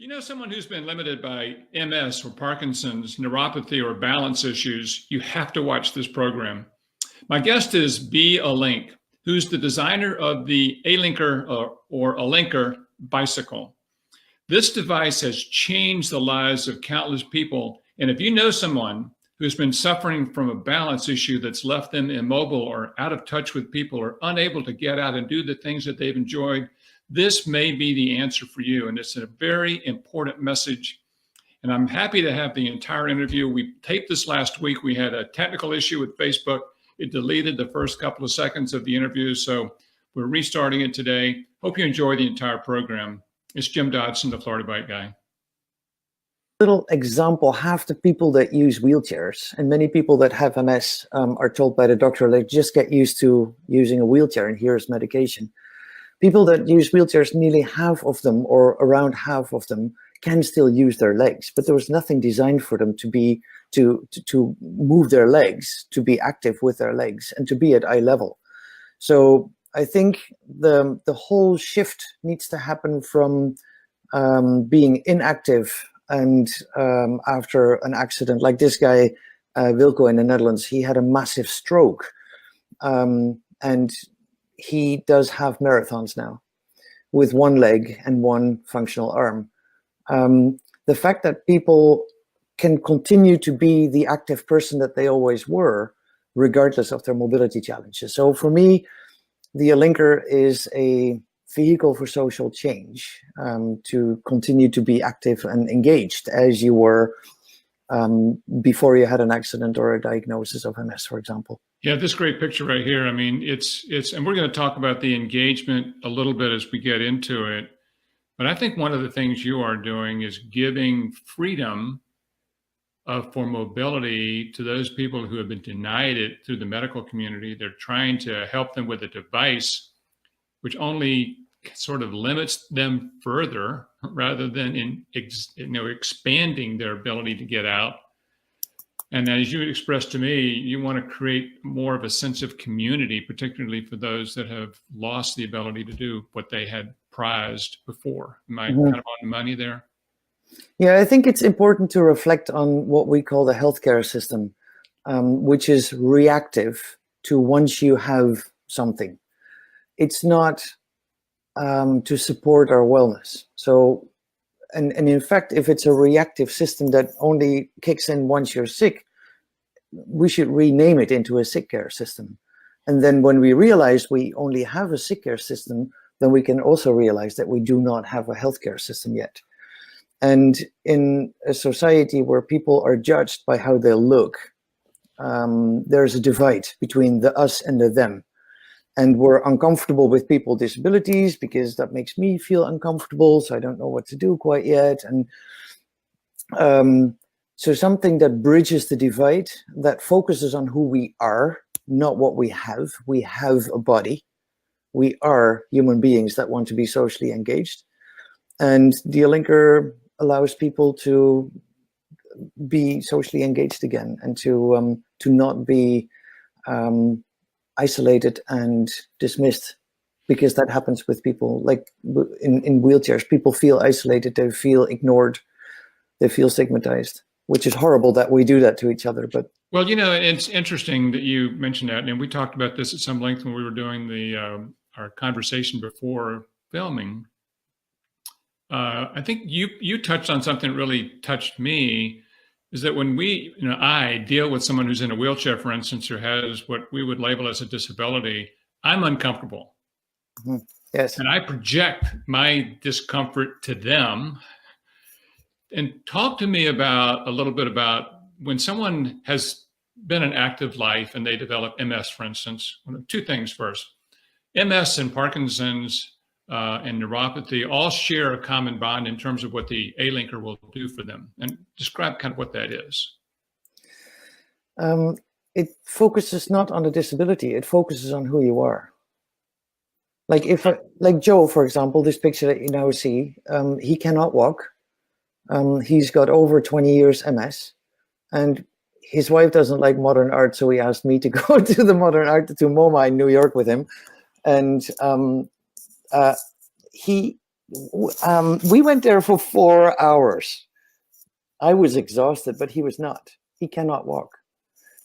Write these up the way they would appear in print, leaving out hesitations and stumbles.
Do you know someone who's been limited by MS or Parkinson's, neuropathy, or balance issues? You have to watch this program. My guest is Be Alink, who's the designer of the Alinker or Alinker bicycle. This device has changed the lives of countless people. And if you know someone who's been suffering from a balance issue that's left them immobile or out of touch with people or unable to get out and do the things that they've enjoyed, this may be the answer for you. And it's a very important message. And I'm happy to have the entire interview. We taped this last week. We had a technical issue with Facebook. It deleted the first couple of seconds of the interview. So we're restarting it today. Hope you enjoy the entire program. It's Jim Dodson, the Florida Bike Guy. Little example, half the people that use wheelchairs and many people that have MS are told by the doctor, like, just get used to using a wheelchair and here's medication. People that use wheelchairs, nearly half of them or around half of them can still use their legs, but there was nothing designed for them to move their legs, to be active with their legs and to be at eye level. So I think the whole shift needs to happen from being inactive and after an accident, like this guy, Wilco in the Netherlands, he had a massive stroke. And he does have marathons now with one leg and one functional arm. The fact that people can continue to be the active person that they always were, regardless of their mobility challenges. So for me, the Alinker is a vehicle for social change, to continue to be active and engaged as you were before you had an accident or a diagnosis of MS, for example. Yeah, this great picture right here. I mean, it's, and we're going to talk about the engagement a little bit as we get into it. But I think one of the things you are doing is giving freedom for mobility to those people who have been denied it through the medical community. They're trying to help them with a device which only sort of limits them further rather than expanding their ability to get out. And as you expressed to me, you want to create more of a sense of community, particularly for those that have lost the ability to do what they had prized before. Am I kind of on the money there? Yeah, I think it's important to reflect on what we call the healthcare system, which is reactive to once you have something. It's not to support our wellness. So, and in fact, if it's a reactive system that only kicks in once you're sick, we should rename it into a sick care system. And then when we realize we only have a sick care system, then we can also realize that we do not have a healthcare system yet. And in a society where people are judged by how they look, there's a divide between the us and the them. And we're uncomfortable with people with disabilities because that makes me feel uncomfortable. So I don't know what to do quite yet. And so something that bridges the divide, that focuses on who we are, not what we have. We have a body. We are human beings that want to be socially engaged. And the Alinker allows people to be socially engaged again and to not be isolated and dismissed, because that happens with people. Like in wheelchairs, people feel isolated, they feel ignored, they feel stigmatized, which is horrible that we do that to each other. But well, you know, it's interesting that you mentioned that, and we talked about this at some length when we were doing the our conversation before filming. I think you touched on something that really touched me, is that when I deal with someone who's in a wheelchair, for instance, who has what we would label as a disability, I'm uncomfortable. Yes. And I project my discomfort to them. And talk to me about a little bit about when someone has been an active life and they develop MS, for instance. Two things first. MS and Parkinson's and neuropathy all share a common bond in terms of what the Alinker will do for them. And describe kind of what that is. It focuses not on the disability, it focuses on who you are. Like like Joe, for example, this picture that you now see, he cannot walk. He's got over 20 years MS, and his wife doesn't like modern art, so he asked me to go to the modern art to MoMA in New York with him. And he We went there for 4 hours. I was exhausted, but he was not. He cannot walk.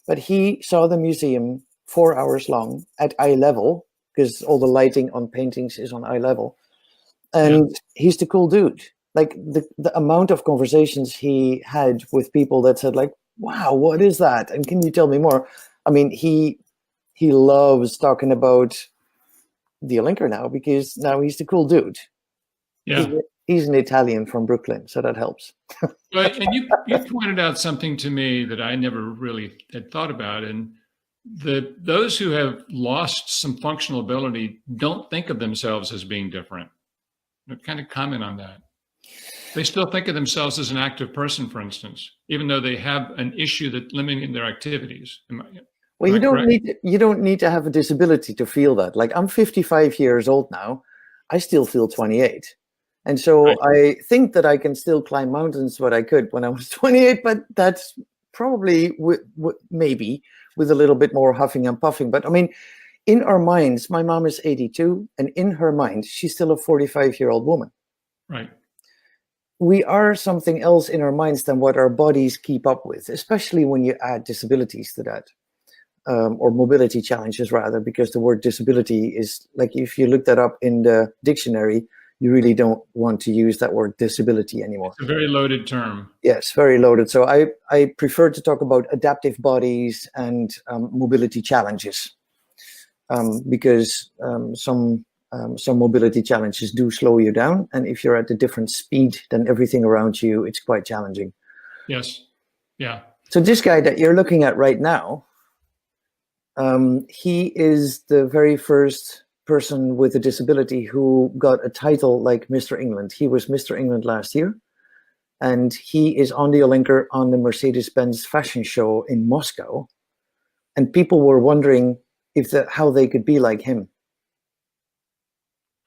But he saw the museum 4 hours long at eye level, because all the lighting on paintings is on eye level. And he's the cool dude. Like the amount of conversations he had with people that said like, wow, what is that? And can you tell me more? I mean, he loves talking about the Alinker now, because now he's the cool dude. Yeah. He's an Italian from Brooklyn, so that helps. But and you pointed out something to me that I never really had thought about, and those who have lost some functional ability don't think of themselves as being different. Kind of comment on that. They still think of themselves as an active person, for instance, even though they have an issue that limiting their activities. Well, you don't need to have a disability to feel that. Like, I'm 55 years old now. I still feel 28. And so I think that I can still climb mountains what I could when I was 28, but that's probably maybe with a little bit more huffing and puffing. But I mean, in our minds, my mom is 82, and in her mind, she's still a 45-year-old woman. Right. We are something else in our minds than what our bodies keep up with, especially when you add disabilities to that. Or mobility challenges rather, because the word disability is, like, if you look that up in the dictionary, you really don't want to use that word disability anymore. It's a very loaded term. Yes, very loaded. So I prefer to talk about adaptive bodies and mobility challenges, because some mobility challenges do slow you down, and if you're at a different speed than everything around you, it's quite challenging. Yes. Yeah. So this guy that you're looking at right now, he is the very first person with a disability who got a title like Mr. England. He was Mr. England last year, and he is on the Alinker on the Mercedes-Benz fashion show in Moscow, and people were wondering how they could be like him.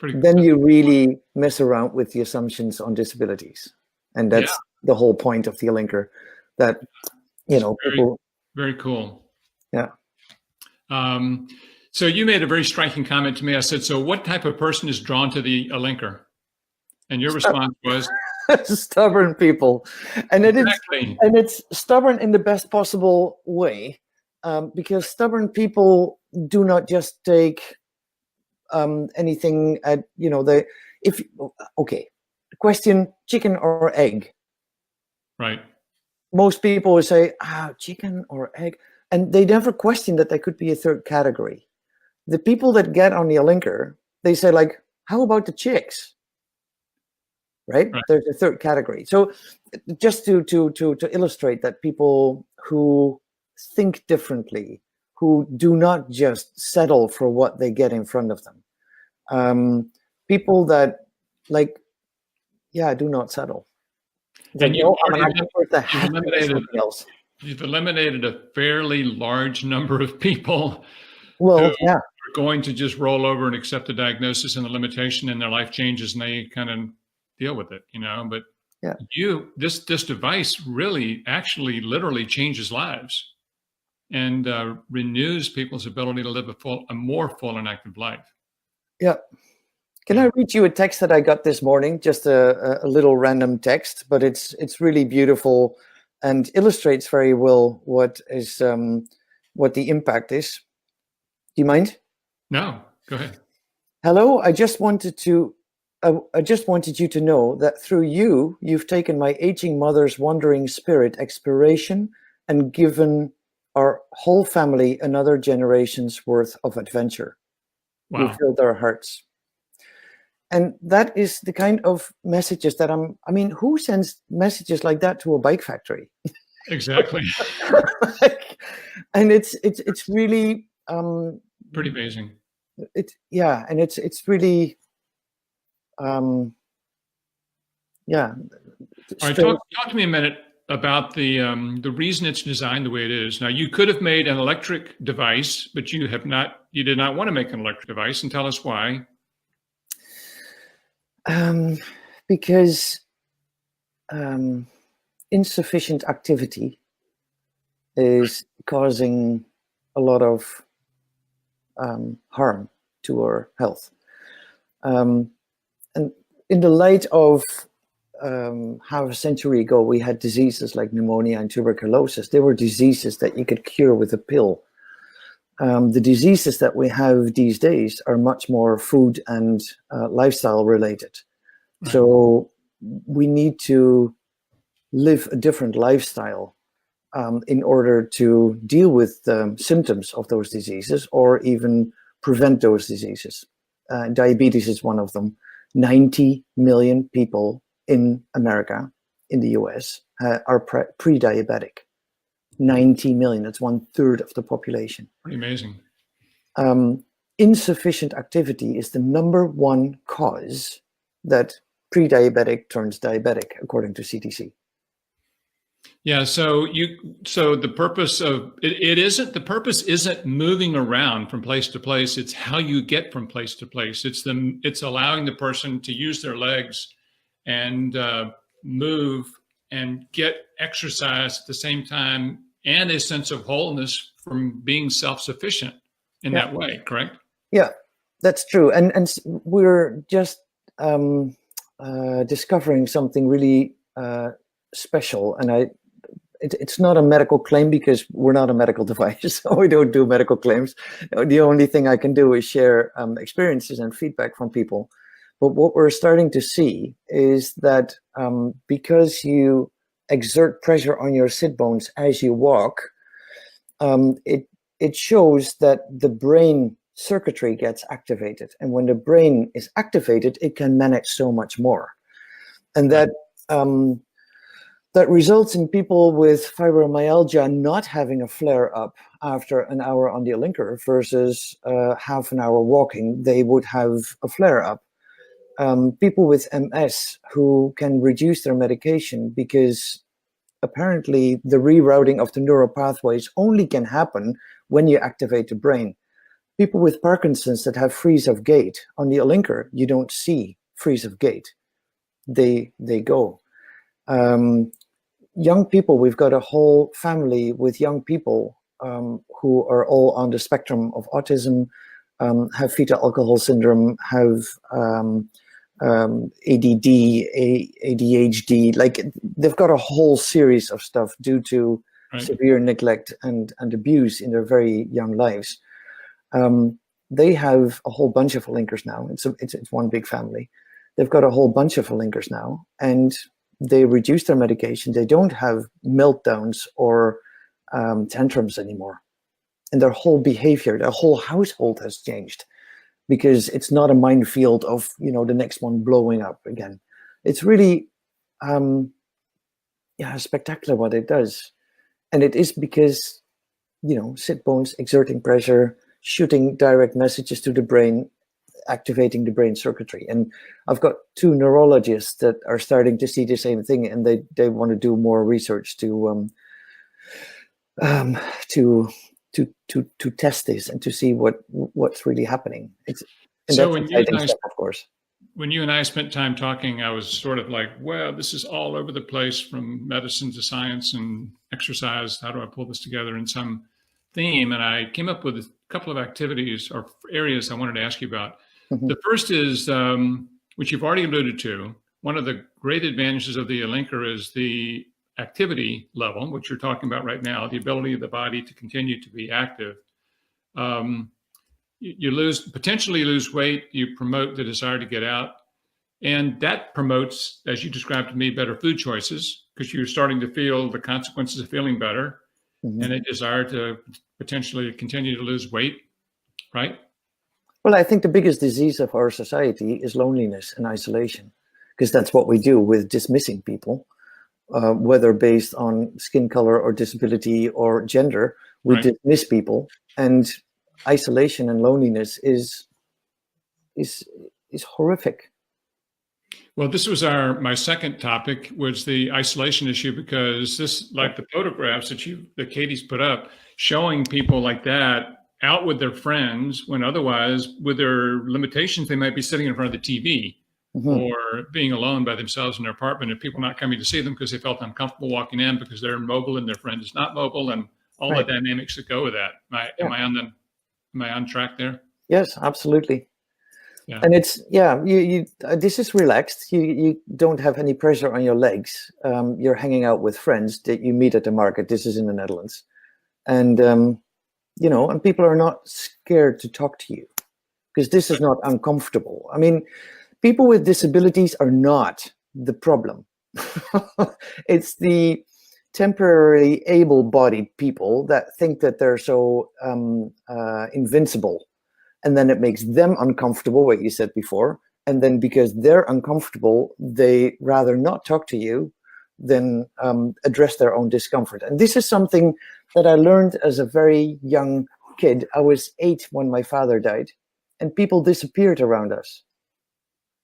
Then you really mess around with the assumptions on disabilities, and that's the whole point of the Alinker. That people. Very cool. Yeah. So you made a very striking comment to me. I said, so what type of person is drawn to the Alinker? And your response was? Stubborn people. And it's stubborn in the best possible way, because stubborn people do not just take anything at, question, chicken or egg. Right. Most people would say, chicken or egg. And they never question that there could be a third category. The people that get on the Alinker, they say, like, how about the chicks? Right? There's a third category. So just to illustrate that people who think differently, who do not just settle for what they get in front of them, people that, like, do not settle. And you've eliminated a fairly large number of people who are going to just roll over and accept the diagnosis and the limitation, and their life changes and they kind of deal with it, But this device really actually literally changes lives and renews people's ability to live a more full and active life. Yeah. Can I read you a text that I got this morning? Just a little random text, but it's really beautiful and illustrates very well what the impact is. Do you mind? No, go ahead. Hello, I just wanted you to know that through you've taken my aging mother's wandering spirit exploration and given our whole family another generation's worth of adventure. Wow. You filled our hearts. And that is the kind of messages that who sends messages like that to a bike factory? Exactly. And it's really pretty amazing. It's really All right, talk to me a minute about the reason it's designed the way it is. Now, you could have made an electric device, but you did not want to make an electric device, and tell us why. Because insufficient activity is causing a lot of harm to our health. And in the light of half a century ago, we had diseases like pneumonia and tuberculosis. They were diseases that you could cure with a pill. The diseases that we have these days are much more food and lifestyle related. Right. So we need to live a different lifestyle in order to deal with the symptoms of those diseases or even prevent those diseases. Diabetes is one of them. 90 million people in America, in the US, are pre-diabetic. 90 million, that's 1/3 of the population. Pretty amazing. Insufficient activity is the #1 cause that pre-diabetic turns diabetic, according to CDC. Yeah, so the purpose of the purpose isn't moving around from place to place. It's how you get from place to place. It's allowing the person to use their legs and move and get exercise at the same time, and a sense of wholeness from being self-sufficient in that way, correct? Yeah, that's true. And we're just discovering something really special. And it's not a medical claim because we're not a medical device, so we don't do medical claims. The only thing I can do is share experiences and feedback from people. But what we're starting to see is that because you exert pressure on your sit bones as you walk, it shows that the brain circuitry gets activated. And when the brain is activated, it can manage so much more. And that results in people with fibromyalgia not having a flare-up after an hour on the Alinker versus half an hour walking. They would have a flare-up. People with MS who can reduce their medication because apparently the rerouting of the neural pathways only can happen when you activate the brain. People with Parkinson's that have freeze of gait, on the Alinker, you don't see freeze of gait. They go. Young people, we've got a whole family with young people who are all on the spectrum of autism, have fetal alcohol syndrome, have ADD, ADHD, like they've got a whole series of stuff due to severe neglect and abuse in their very young lives. They have a whole bunch of Alinkers now. It's one big family. They've got a whole bunch of Alinkers now, and they reduce their medication. They don't have meltdowns or tantrums anymore. And their whole behavior, their whole household has changed because it's not a minefield of, the next one blowing up again. It's really, spectacular what it does. And it is because, sit bones, exerting pressure, shooting direct messages to the brain, activating the brain circuitry. And I've got 2 neurologists that are starting to see the same thing, and they want to do more research to test this and to see what's really happening. So when you and I, of course, when you and I spent time talking, I was sort of like, well, this is all over the place from medicine to science and exercise. How do I pull this together in some theme? And I came up with a couple of activities or areas I wanted to ask you about. Mm-hmm. The first is, which you've already alluded to, one of the great advantages of the Alinker is the activity level, which you're talking about right now, the ability of the body to continue to be active. You potentially lose weight, you promote the desire to get out, and that promotes, as you described to me, better food choices because you're starting to feel the consequences of feeling better, mm-hmm. and a desire to potentially continue to lose weight, right? Well, I think the biggest disease of our society is loneliness and isolation, because that's what we do with dismissing people. Whether based on skin color or disability or gender, we dismiss people, and isolation and loneliness is horrific. Well, this was my second topic, was the isolation issue, because this, like the photographs that Katie's put up, showing people like that out with their friends when otherwise, with their limitations, they might be sitting in front of the TV. Mm-hmm. Or being alone by themselves in their apartment, and people not coming to see them because they felt uncomfortable walking in because they're mobile and their friend is not mobile, and all the dynamics that go with that. Am I on track there? Yes, absolutely. Yeah. And it's, yeah, this is relaxed. You don't have any pressure on your legs. You're hanging out with friends that you meet at the market. This is in the Netherlands. And, and people are not scared to talk to you because this is not uncomfortable. I mean, people with disabilities are not the problem. It's the temporarily able-bodied people that think that they're so invincible. And then it makes them uncomfortable, what you said before. And then because they're uncomfortable, they rather not talk to you than address their own discomfort. And this is something that I learned as a very young kid. I was 8 when my father died, and people disappeared around us.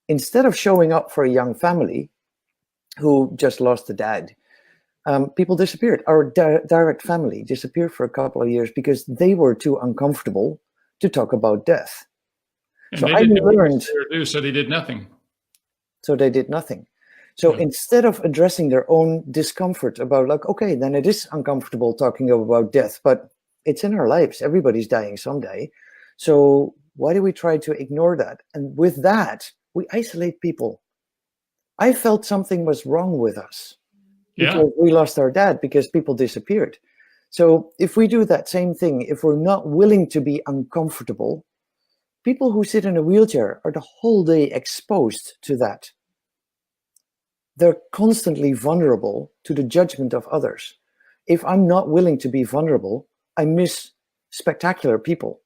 Instead of showing up for a young family who just lost a dad, people disappeared. Our direct family disappeared for a couple of years because they were too uncomfortable to talk about death. And so they I didn't learned. Do, so they did nothing. So they did nothing. So Yeah. instead of addressing their own discomfort about like, okay, then it is uncomfortable talking about death, but it's in our lives. Everybody's dying someday. So why do we try to ignore that? And with that, we isolate people. I felt something was wrong with us because we lost our dad, because people disappeared. So if we do that same thing, if we're not willing to be uncomfortable, people who sit in a wheelchair are the whole day exposed to that. They're constantly vulnerable to the judgment of others. If I'm not willing to be vulnerable, I miss spectacular people.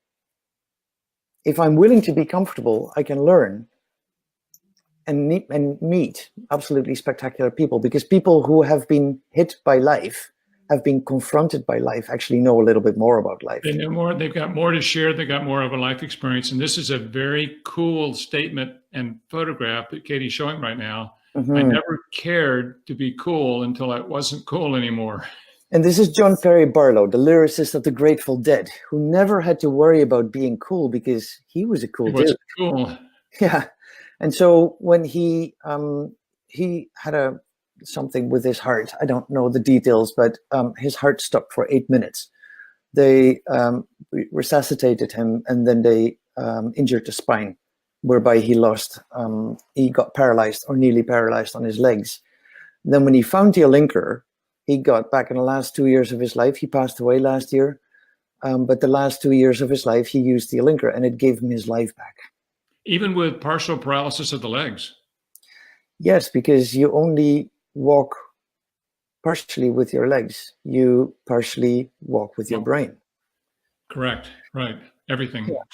If I'm willing to be comfortable, I can learn and meet absolutely spectacular people, because people who have been hit by life, have been confronted by life, actually know a little bit more about life. They know more. They've got more to share. They've got more of a life experience. And this is a very cool statement and photograph that Katie's showing right now. Mm-hmm. I never cared to be cool until it wasn't cool anymore. And this is John Perry Barlow, the lyricist of the Grateful Dead, who never had to worry about being cool because he was a cool dude. Cool. Yeah. And so when he had something with his heart, I don't know the details, but his heart stopped for 8 minutes. They resuscitated him, and then they injured the spine, whereby he got paralyzed or nearly paralyzed on his legs. And then when he found the Alinker, he got back in the last 2 years of his life. He passed away last year, but the last 2 years of his life, he used the Alinker, and it gave him his life back. Even with partial paralysis of the legs? Yes, because you only walk partially with your legs. You partially walk with your brain. Correct. Right. Everything. Yeah. Right.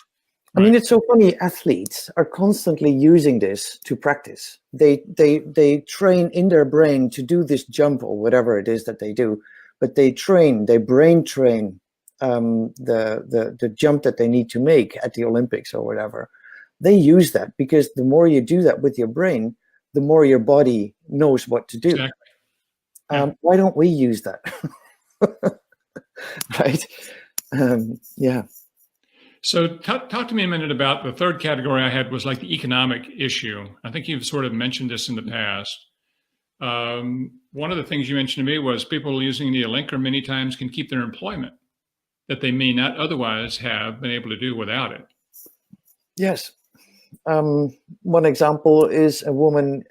I mean, it's so funny. Athletes are constantly using this to practice. They train in their brain to do this jump or whatever it is that they do, but they brain train the jump that they need to make at the Olympics or whatever. They use that because the more you do that with your brain, the more your body knows what to do. Exactly. Yeah. Why don't we use that? Right? Yeah. So talk to me a minute about the third category I had was like the economic issue. I think you've sort of mentioned this in the past. One of the things you mentioned to me was people using the Alinker many times can keep their employment that they may not otherwise have been able to do without it. Yes. One example is a woman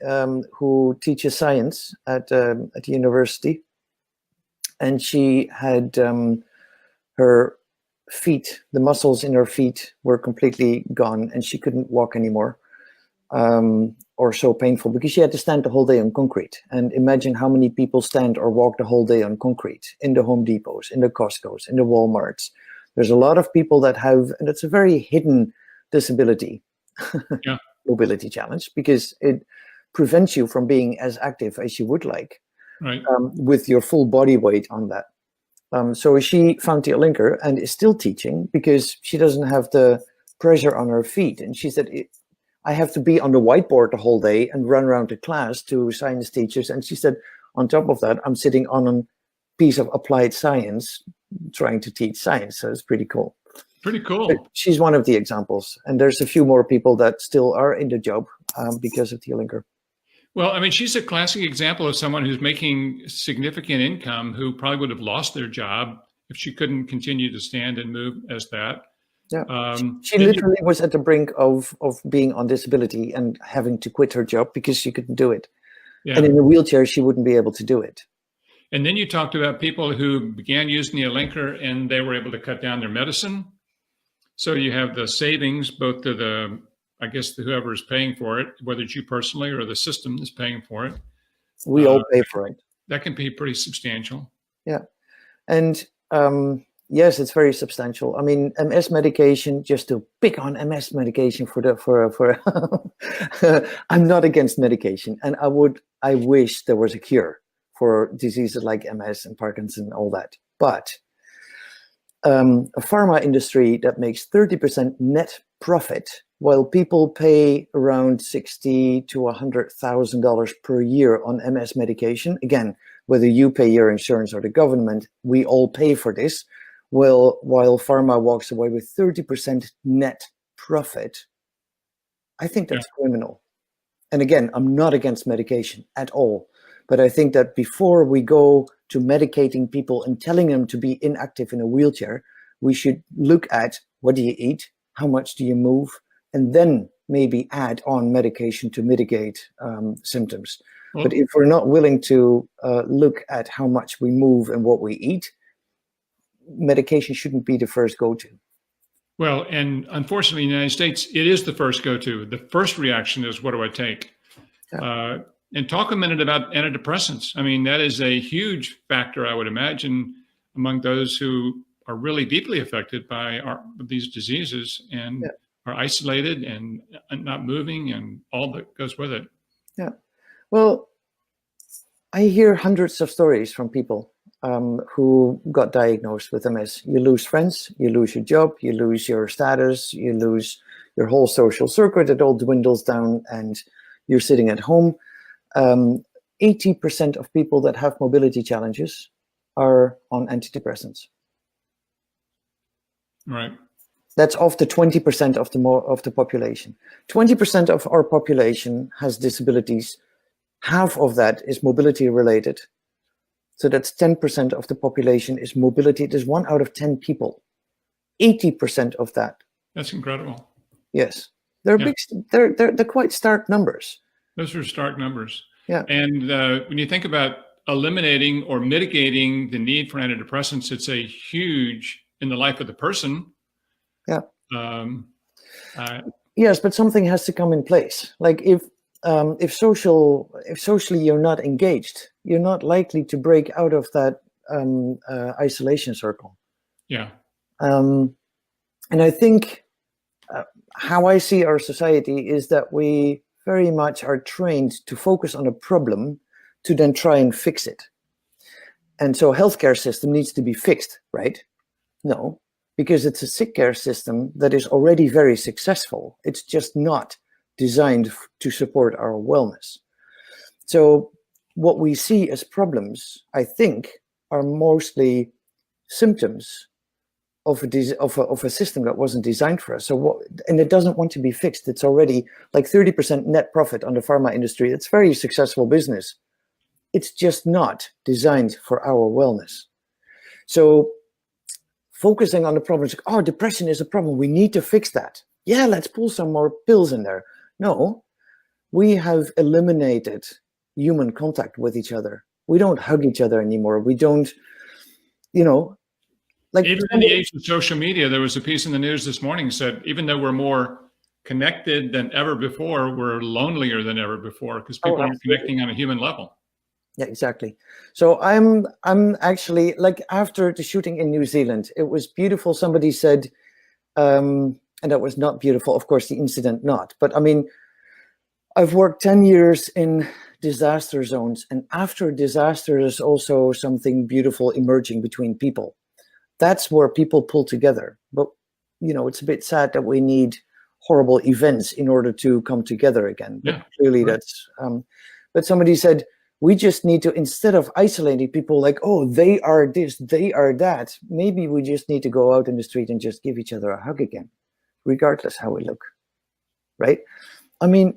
who teaches science at the university, and she had her feet, the muscles in her feet were completely gone, and she couldn't walk anymore, or so painful, because she had to stand the whole day on concrete. And imagine how many people stand or walk the whole day on concrete in the Home Depots, in the Costco's, in the Walmarts. There's a lot of people that have, and it's a very hidden disability. Yeah. Mobility challenge, because it prevents you from being as active as you would like, right, with your full body weight on that. So she found the Alinker and is still teaching because she doesn't have the pressure on her feet. And she said, I have to be on the whiteboard the whole day and run around the class to science teachers. And she said, on top of that, I'm sitting on a piece of applied science trying to teach science. So it's pretty cool. Pretty cool. But she's one of the examples, and there's a few more people that still are in the job because of the Alinker. Well, I mean, she's a classic example of someone who's making significant income who probably would have lost their job if she couldn't continue to stand and move as that. Yeah. She then literally was at the brink of being on disability and having to quit her job because she couldn't do it. yeah. And in a wheelchair, she wouldn't be able to do it. And then you talked about people who began using the Alinker and they were able to cut down their medicine. So you have the savings, both to the, I guess, whoever is paying for it, whether it's you personally or the system is paying for it. We all pay for it. That can be pretty substantial. Yeah. And yes, it's very substantial. I mean, MS medication, just to pick on MS medication I'm not against medication. And I wish there was a cure for diseases like MS and Parkinson and all that. But a pharma industry that makes 30% net profit, while people pay around $60,000 to $100,000 per year on MS medication. Again, whether you pay your insurance or the government, we all pay for this. Well, while pharma walks away with 30% net profit, I think that's criminal. And again, I'm not against medication at all. But I think that before we go to medicating people and telling them to be inactive in a wheelchair, we should look at what do you eat, how much do you move, and then maybe add on medication to mitigate symptoms. Well, but if we're not willing to look at how much we move and what we eat, medication shouldn't be the first go-to. Well, and unfortunately, in the United States, it is the first go-to. The first reaction is, what do I take? Yeah. And talk a minute about antidepressants. I mean, that is a huge factor, I would imagine, among those who are really deeply affected by these diseases and are isolated and not moving and all that goes with it. Yeah. Well, I hear hundreds of stories from people who got diagnosed with MS. You lose friends, you lose your job, you lose your status, you lose your whole social circuit. It all dwindles down and you're sitting at home. 80% of people that have mobility challenges are on antidepressants. Right. That's of the 20% of the population. 20% of our population has disabilities. Half of that is mobility related. So that's 10% of the population is mobility. There's 1 out of 10 people. 80% of that. That's incredible. Yes, they're big. They're quite stark numbers. Those are stark numbers. Yeah. And when you think about eliminating or mitigating the need for antidepressants, it's a huge in the life of the person. Yeah. Yes, but something has to come in place. Like if socially you're not engaged, you're not likely to break out of that isolation circle. Yeah. And I think how I see our society is that we very much are trained to focus on a problem to then try and fix it. And so healthcare system needs to be fixed, right? No, because it's a sick care system that is already very successful. It's just not designed to support our wellness. So what we see as problems, I think, are mostly symptoms of a system that wasn't designed for us. And it doesn't want to be fixed. It's already like 30% net profit on the pharma industry. It's very successful business. It's just not designed for our wellness. So focusing on the problems, like, oh, depression is a problem, we need to fix that. Yeah, let's pull some more pills in there. No, we have eliminated human contact with each other. We don't hug each other anymore. We don't, like even in the age of social media, there was a piece in the news this morning that said, even though we're more connected than ever before, we're lonelier than ever before because people aren't connecting on a human level. Yeah, exactly. So I'm actually, like, after the shooting in New Zealand, it was beautiful. Somebody said, and that was not beautiful, of course, the incident not. But I mean, I've worked 10 years in disaster zones, and after disaster, there's also something beautiful emerging between people. That's where people pull together. But, it's a bit sad that we need horrible events in order to come together again. But clearly that's, but somebody said, we just need to, instead of isolating people like, oh, they are this, they are that, maybe we just need to go out in the street and just give each other a hug again, regardless how we look, right? I mean,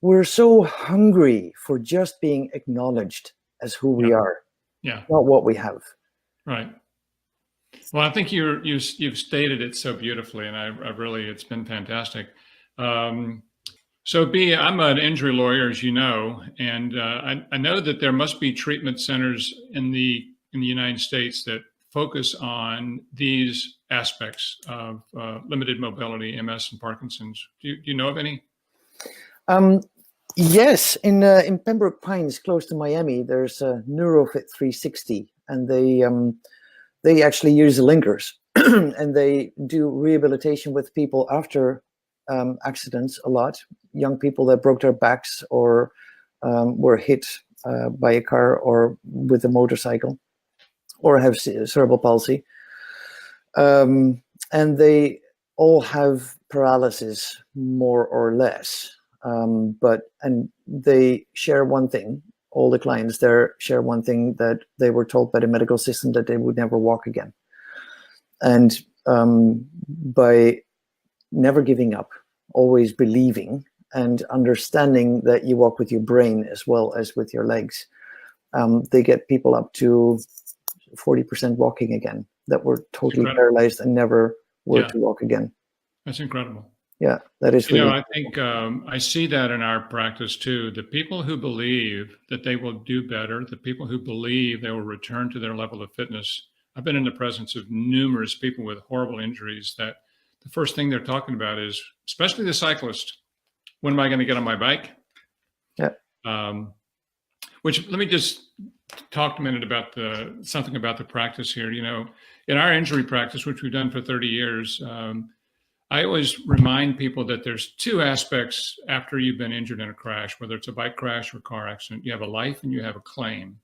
we're so hungry for just being acknowledged as who we are, not what we have. Right. Well, I think you've stated it so beautifully, and I really, it's been fantastic. So, B, I'm an injury lawyer, as you know, and I know that there must be treatment centers in the United States that focus on these aspects of limited mobility, MS, and Parkinson's. Do you know of any? Yes, in Pembroke Pines, close to Miami, there's a Neurofit 360, and they actually use Alinkers, and they do rehabilitation with people after accidents a lot. Young people that broke their backs or were hit by a car or with a motorcycle, or have cerebral palsy, and they all have paralysis more or less. And they share one thing. All the clients there share one thing, that they were told by the medical system that they would never walk again. And by never giving up, always believing and understanding that you walk with your brain as well as with your legs, they get people up to 40% walking again that were totally paralyzed and never were to walk again. That's incredible. Yeah, that is really. I think I see that in our practice too. The people who believe that they will do better, the people who believe they will return to their level of fitness. I've been in the presence of numerous people with horrible injuries that the first thing they're talking about is, especially the cyclist, when am I going to get on my bike? Yeah. Which, let me just talk a minute about something about the practice here. In our injury practice, which we've done for 30 years, I always remind people that there's two aspects after you've been injured in a crash, whether it's a bike crash or car accident. You have a life and you have a claim.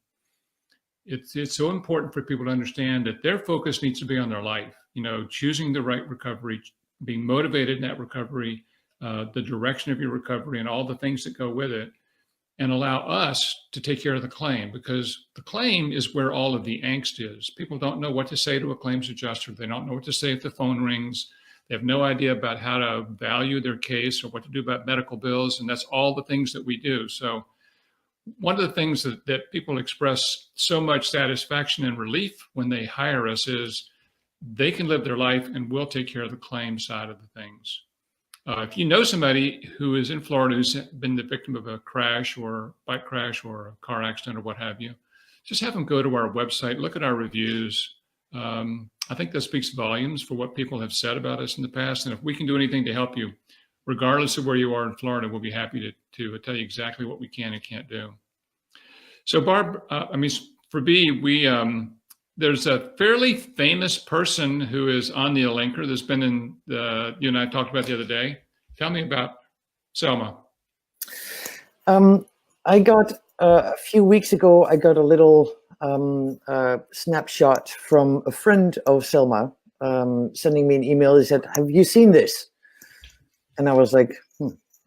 It's so important for people to understand that their focus needs to be on their life, choosing the right recovery, being motivated in that recovery, the direction of your recovery and all the things that go with it, and allow us to take care of the claim, because the claim is where all of the angst is. People don't know what to say to a claims adjuster. They don't know what to say if the phone rings. They have no idea about how to value their case or what to do about medical bills. And that's all the things that we do. So one of the things that people express so much satisfaction and relief when they hire us is they can live their life and we'll take care of the claim side of the things. If you know somebody who is in Florida who's been the victim of a crash or bike crash or a car accident or what have you, just have them go to our website, look at our reviews. I think that speaks volumes for what people have said about us in the past. And if we can do anything to help you, regardless of where you are in Florida, we'll be happy to tell you exactly what we can and can't do. So Barb, for B, there's a fairly famous person who is on the Alinker that's been in you and I talked about the other day. Tell me about Selma. I got a few weeks ago, I got a little snapshot from a friend of Selma sending me an email. He said, "Have you seen this?" And I was like,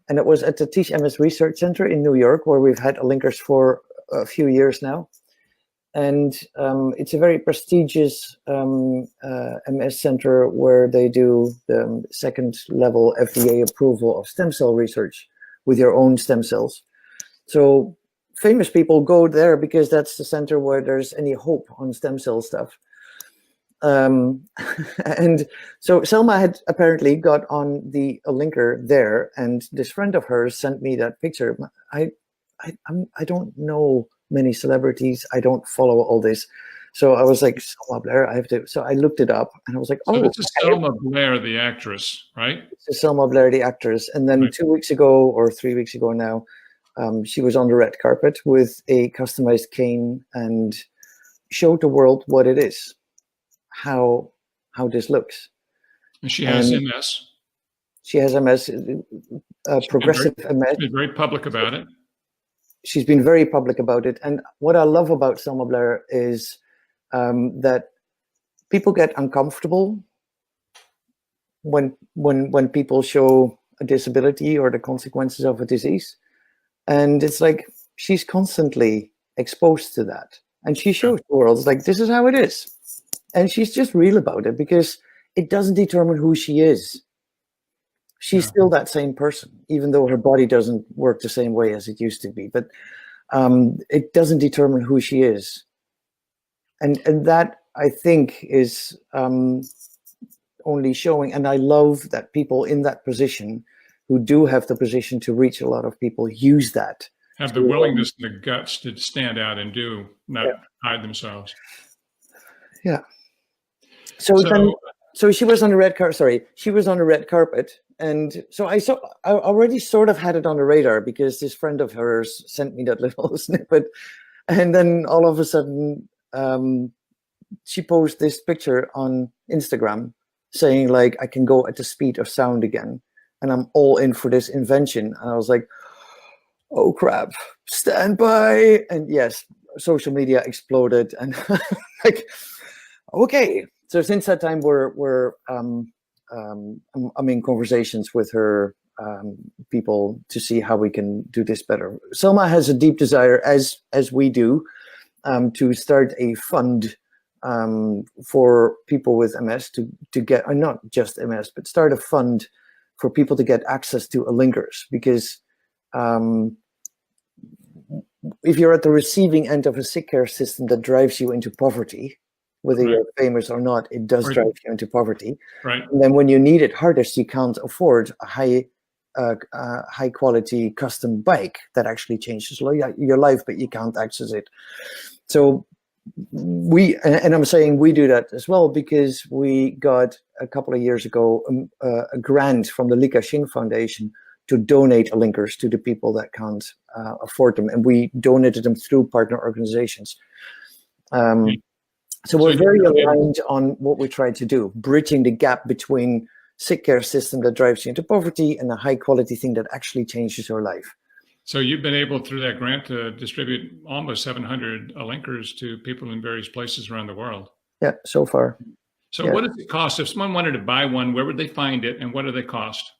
And it was at the Teach MS Research Center in New York, where we've had Alinkers for a few years now. And it's a very prestigious MS center where they do the second level FDA approval of stem cell research with your own stem cells. So famous people go there because that's the center where there's any hope on stem cell stuff. And so Selma had apparently got on the Alinker there, and this friend of hers sent me that picture. I don't know many celebrities. I don't follow all this. So I was like, Selma Blair, I have to. So I looked it up and I was like, oh. So this is Selma Blair, the actress, right? This is Selma Blair, the actress. And then 2 weeks ago or 3 weeks ago now, she was on the red carpet with a customized cane and showed the world what it is, how this looks. And she has MS. She has MS, progressive MS. She's been very public about it. She's been very public about it. And what I love about Selma Blair is that people get uncomfortable when people show a disability or the consequences of a disease. And it's like she's constantly exposed to that. And she shows the world, it's like, this is how it is. And she's just real about it because it doesn't determine who she is. She's still that same person, even though her body doesn't work the same way as it used to be. But it doesn't determine who she is. And that I think is only showing, and I love that people in that position who do have the position to reach a lot of people use that. Have the willingness and the guts to stand out and do, not hide themselves. Yeah. So she was on the red carpet. Sorry, she was on the red carpet, and so I already sort of had it on the radar because this friend of hers sent me that little snippet, and then all of a sudden, she posted this picture on Instagram saying like, I can go at the speed of sound again, and I'm all in for this invention. And I was like, oh crap, stand by. And yes, social media exploded, and like, okay. So since that time, I'm in conversations with her people to see how we can do this better. Selma has a deep desire, as we do, to start a fund for people with MS to get, or not just MS, but start a fund for people to get access to Alinkers, because if you're at the receiving end of a sick care system that drives you into poverty, whether you're famous or not, it does drive you into poverty. Right. And then when you need it hardest, you can't afford a high quality custom bike that actually changes your life, but you can't access it. So and I'm saying we do that as well because we got a couple of years ago a grant from the Li Ka-shing Foundation to donate Alinkers to the people that can't afford them, and we donated them through partner organizations. So we're very aligned on what we try to do, bridging the gap between sick care system that drives you into poverty and a high quality thing that actually changes your life. So you've been able through that grant to distribute almost 700 Alinkers to people in various places around the world. Yeah, so far. So what does it cost? If someone wanted to buy one, where would they find it and what do they cost?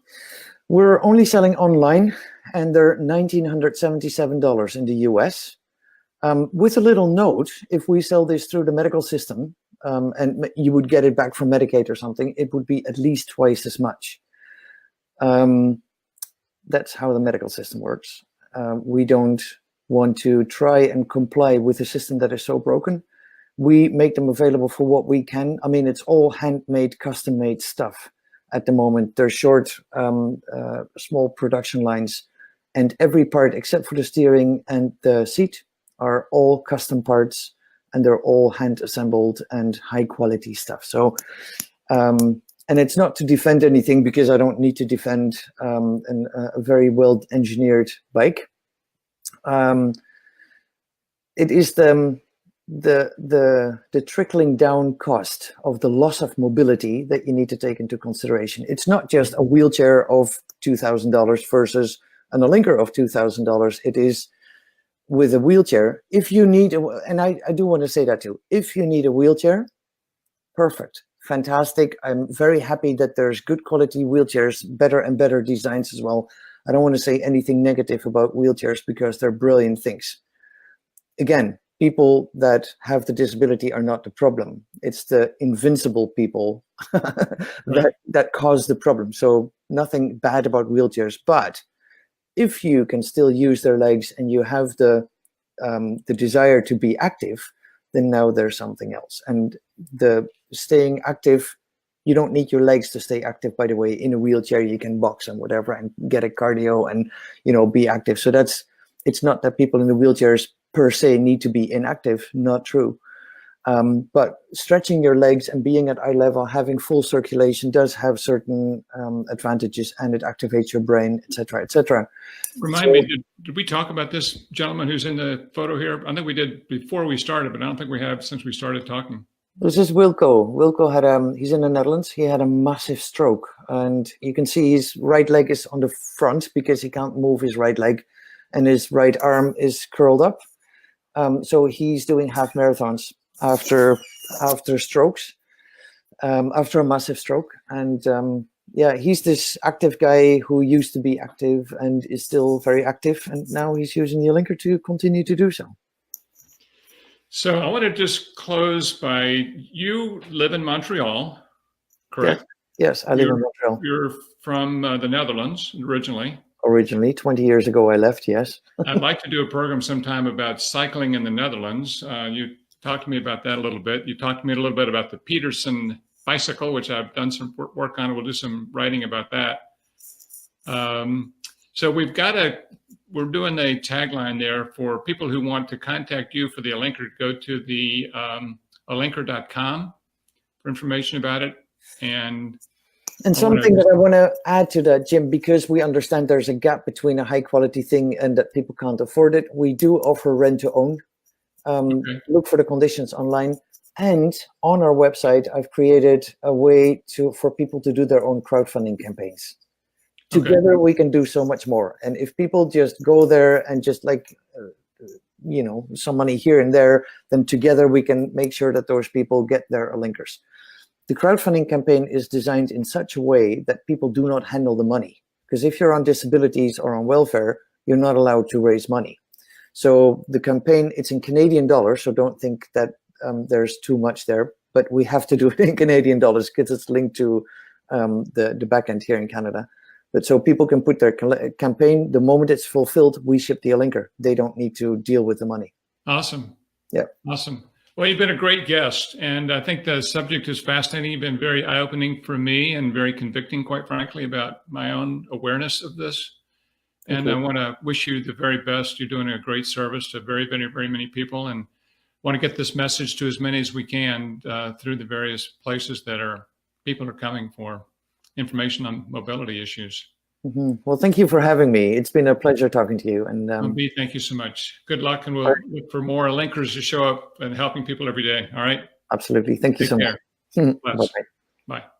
We're only selling online, and they're $1,977 in the US. With a little note, if we sell this through the medical system, and you would get it back from Medicaid or something, it would be at least twice as much. That's how the medical system works. We don't want to try and comply with a system that is so broken. We make them available for what we can. I mean, it's all handmade, custom-made stuff at the moment. They're short, small production lines, and every part except for the steering and the seat are all custom parts, and they're all hand assembled and high quality stuff. So, and it's not to defend anything, because I don't need to defend a very well engineered bike. It is the trickling down cost of the loss of mobility that you need to take into consideration. It's not just a wheelchair of $2,000 versus an Alinker of $2,000. It is with a wheelchair, if you need, and I do want to say that too, if you need a wheelchair, perfect, fantastic. I'm very happy that there's good quality wheelchairs, better and better designs as well. I don't want to say anything negative about wheelchairs because they're brilliant things. Again, people that have the disability are not the problem. It's the invincible people that cause the problem. So nothing bad about wheelchairs, but if you can still use their legs and you have the desire to be active, then now there's something else. And the staying active, you don't need your legs to stay active, by the way. In a wheelchair, you can box and whatever and get a cardio and, you know, be active. So it's not that people in the wheelchairs per se need to be inactive, not true. But stretching your legs and being at eye level, having full circulation does have certain advantages, and it activates your brain, etc., etc. Remind me, did we talk about this gentleman who's in the photo here? I think we did before we started, but I don't think we have since we started talking. This is Wilco. Wilco had he's in the Netherlands. He had a massive stroke, and you can see his right leg is on the front because he can't move his right leg, and his right arm is curled up. So he's doing half marathons after strokes, after a massive stroke. And yeah, he's this active guy who used to be active and is still very active, and now he's using the Alinker to continue to do so. So I want to just close by, you live in Montreal, correct? Yes, I live in Montreal. You're from the Netherlands originally. Originally, 20 years ago I left, yes. I'd like to do a program sometime about cycling in the Netherlands. You talk to me about that a little bit. You talked to me a little bit about the Peterson bicycle, which I've done some work on. We'll do some writing about that. So we're doing a tagline there for people who want to contact you for the Alinker. Go to the alinker.com for information about it. And something that I want to add to that, Jim, because we understand there's a gap between a high quality thing and that people can't afford it. We do offer rent to own. Look for the conditions online. And on our website, I've created a way for people to do their own crowdfunding campaigns. Together, we can do so much more. And if people just go there and just some money here and there, then together we can make sure that those people get their Alinkers. The crowdfunding campaign is designed in such a way that people do not handle the money. Because if you're on disabilities or on welfare, you're not allowed to raise money. So the campaign, it's in Canadian dollars, so don't think that there's too much there. But we have to do it in Canadian dollars because it's linked to the back end here in Canada. But so people can put their campaign, the moment it's fulfilled, we ship the Alinker. They don't need to deal with the money. Awesome. Yeah. Awesome. Well, you've been a great guest, and I think the subject is fascinating. You've been very eye-opening for me and very convicting, quite frankly, about my own awareness of this. And I want to wish you the very best. You're doing a great service to very, very, very many people, and want to get this message to as many as we can through the various places that people are coming for information on mobility issues. Well, thank you for having me. It's been a pleasure talking to you. And B, thank you so much. Good luck, and we'll look for more Alinkers to show up and helping people every day. All right. Absolutely. Thank you so much. Bye. Bye.